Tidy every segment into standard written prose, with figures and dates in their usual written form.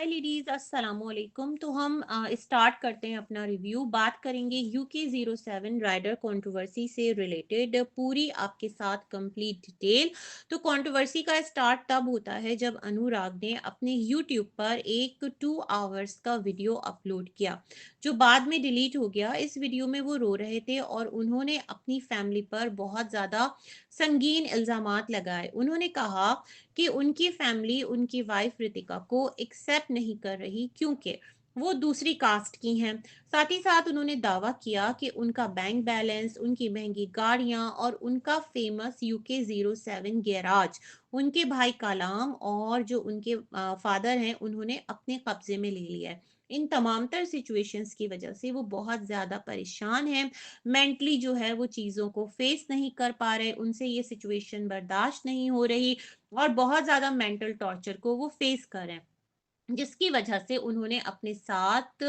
हाय ladies, अस्सलाम वालेकुम। तो हम स्टार्ट करते हैं अपना रिव्यू। बात करेंगे UK07 राइडर कंट्रोवर्सी से रिलेटेड, पूरी आपके साथ कंप्लीट डिटेल। तो कंट्रोवर्सी का स्टार्ट तब होता है जब अनुराग ने अपने यूट्यूब पर एक 2 आवर्स का वीडियो अपलोड किया, जो बाद में डिलीट हो गया। इस वीडियो में वो रो रहे थे और उन्होंने अपनी फैमिली पर बहुत ज़्यादा संगीन इल्ज़ामात लगाए। उन्होंने कहा कि उनकी फैमिली उनकी वाइफ रितिका को एक्सेप्ट नहीं कर रही क्योंकि वो दूसरी कास्ट की हैं। साथ ही साथ उन्होंने दावा किया कि उनका बैंक बैलेंस, उनकी महंगी गाड़ियां और उनका फेमस UK07 गैराज उनके भाई कलाम और जो उनके फादर हैं उन्होंने अपने कब्जे में ले लिया है। इन तमाम तर सिचुएशंस की वजह से वो बहुत ज़्यादा परेशान हैं। मेंटली जो है वो चीज़ों को फेस नहीं कर पा रहे, उनसे ये सिचुएशन बर्दाश्त नहीं हो रही और बहुत ज़्यादा मेंटल टॉर्चर को वो फेस कर रहे हैं, जिसकी वजह से उन्होंने अपने साथ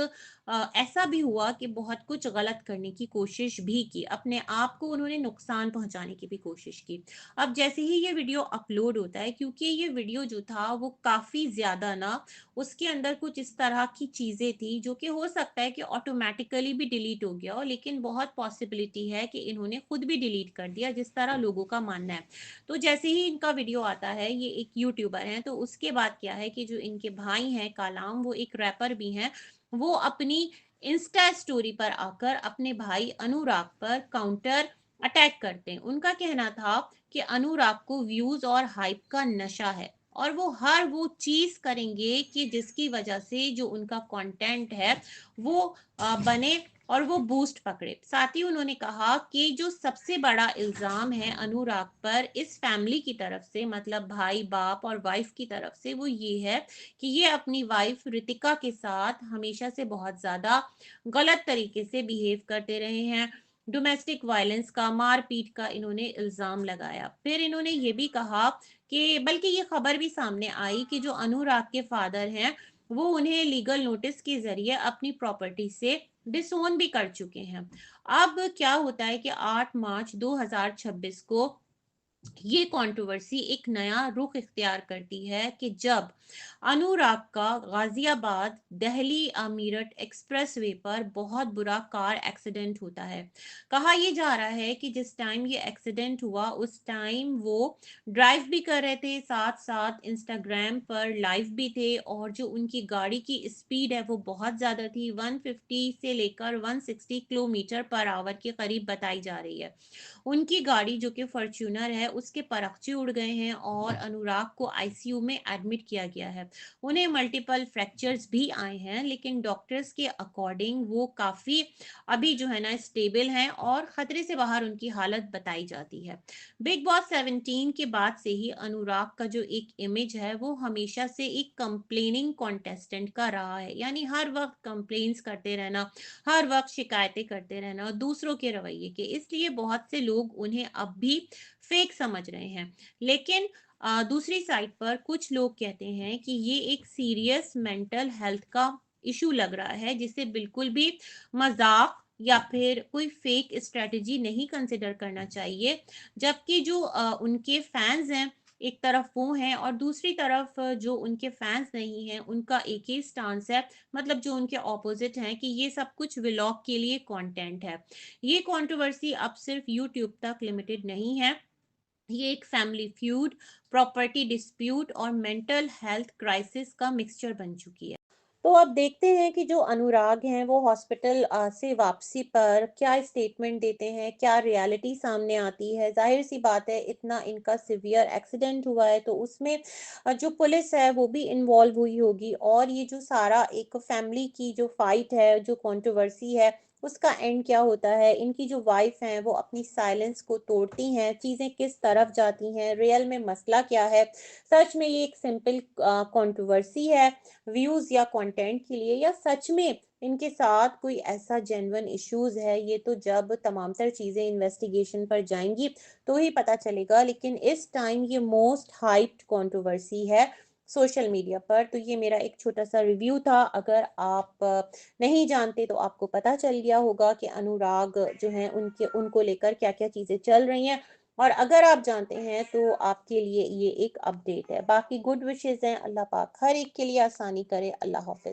ऐसा भी हुआ कि बहुत कुछ गलत करने की कोशिश भी की, अपने आप को उन्होंने नुकसान पहुंचाने की भी कोशिश की। अब जैसे ही ये वीडियो अपलोड होता है, क्योंकि ये वीडियो जो था वो काफ़ी ज़्यादा ना, उसके अंदर कुछ इस तरह की चीज़ें थी जो कि हो सकता है कि ऑटोमेटिकली भी डिलीट हो गया हो, लेकिन बहुत पॉसिबिलिटी है कि इन्होंने खुद भी डिलीट कर दिया, जिस तरह लोगों का मानना है। तो जैसे ही इनका वीडियो आता है, ये एक यूट्यूबर हैं, तो उसके बाद क्या है कि जो इनके भाई हैं कालाम, वो एक रैपर भी हैं, वो अपनी इंस्टा स्टोरी पर आकर अपने भाई अनुराग पर काउंटर अटैक करते हैं। उनका कहना था कि अनुराग को व्यूज और हाइप का नशा है और वो हर वो चीज करेंगे कि जिसकी वजह से जो उनका कंटेंट है वो बने और वो बूस्ट पकड़े। साथ ही उन्होंने कहा कि जो सबसे बड़ा इल्जाम है अनुराग पर इस फैमिली की तरफ से, मतलब भाई बाप और वाइफ की तरफ से, वो ये है कि ये अपनी वाइफ रितिका के साथ हमेशा से बहुत ज्यादा गलत तरीके से बिहेव करते रहे हैं। डोमेस्टिक वायलेंस का, मारपीट का इन्होंने इल्जाम लगाया। फिर इन्होंने ये भी कहा कि बल्कि ये खबर भी सामने आई कि जो अनुराग के फादर हैं वो उन्हें लीगल नोटिस के जरिए अपनी प्रॉपर्टी से डिसोन भी कर चुके हैं। अब क्या होता है कि 8 मार्च 2026 को ये कंट्रोवर्सी एक नया रुख इख्तियार करती है कि जब अनुराग का गाजियाबाद दिल्ली मीरठ एक्सप्रेसवे पर बहुत बुरा कार एक्सीडेंट होता है। कहा यह जा रहा है कि जिस टाइम ये एक्सीडेंट हुआ उस टाइम वो ड्राइव भी कर रहे थे, साथ साथ इंस्टाग्राम पर लाइव भी थे, और जो उनकी गाड़ी की स्पीड है वो बहुत ज़्यादा थी, 150 से लेकर 160 किलोमीटर पर आवर के करीब बताई जा रही है। उनकी गाड़ी जो कि फॉर्च्यूनर है उसके परखचे उड़ गए हैं और अनुराग को आईसीयू में एडमिट किया गया है। उन्हें मल्टीपल फ्रैक्चर्स भी आए हैं, लेकिन डॉक्टर्स के अकॉर्डिंग वो काफ़ी अभी जो है ना स्टेबल हैं और खतरे से बाहर उनकी हालत बताई जाती है। बिग बॉस 17 के बाद से ही अनुराग का जो एक इमेज है वो हमेशा से एक कंप्लेनिंग कॉन्टेस्टेंट का रहा है, यानी हर वक्त कंप्लेन्स करते रहना, हर वक्त शिकायतें करते रहना दूसरों के रवैये के। इसलिए बहुत से लोग उन्हें अब भी फेक समझ रहे हैं। लेकिन दूसरी साइड पर कुछ लोग कहते हैं कि ये एक सीरियस मेंटल हेल्थ का इशू लग रहा है, जिसे बिल्कुल भी मजाक या फिर कोई फेक स्ट्रेटजी नहीं कंसिडर करना चाहिए। जबकि जो उनके फैंस हैं, एक तरफ वो हैं और दूसरी तरफ जो उनके फैंस नहीं हैं उनका एक ही स्टांस है, मतलब जो उनके ऑपोजिट हैं, कि ये सब कुछ व्लॉग के लिए कंटेंट है। ये कंट्रोवर्सी अब सिर्फ यूट्यूब तक लिमिटेड नहीं है, ये एक फैमिली फ्यूड, प्रॉपर्टी डिस्प्यूट और मेंटल हेल्थ क्राइसिस का मिक्सचर बन चुकी है। तो अब देखते हैं कि जो अनुराग हैं वो हॉस्पिटल से वापसी पर क्या स्टेटमेंट देते हैं, क्या रियलिटी सामने आती है। जाहिर सी बात है, इतना इनका सिवियर एक्सीडेंट हुआ है तो उसमें जो पुलिस है वो भी इन्वॉल्व हुई होगी, और ये जो सारा एक फैमिली की जो फाइट है, जो कंट्रोवर्सी है, उसका एंड क्या होता है। इनकी जो वाइफ हैं वो अपनी साइलेंस को तोड़ती हैं, चीज़ें किस तरफ जाती हैं, रियल में मसला क्या है। सच में ये एक सिंपल कंट्रोवर्सी है व्यूज या कंटेंट के लिए, या सच में इनके साथ कोई ऐसा जेन्युइन इश्यूज है, ये तो जब तमाम तर चीज़ें इन्वेस्टिगेशन पर जाएंगी तो ही पता चलेगा। लेकिन इस टाइम ये मोस्ट हाइप्ड कंट्रोवर्सी है सोशल मीडिया पर। तो ये मेरा एक छोटा सा रिव्यू था। अगर आप नहीं जानते तो आपको पता चल गया होगा कि अनुराग जो हैं उनके उनको लेकर क्या क्या चीज़ें चल रही हैं। और अगर आप जानते हैं तो आपके लिए ये एक अपडेट है। बाकी गुड विशेज़ हैं, अल्लाह पाक हर एक के लिए आसानी करे। अल्लाह हाफ़िज़।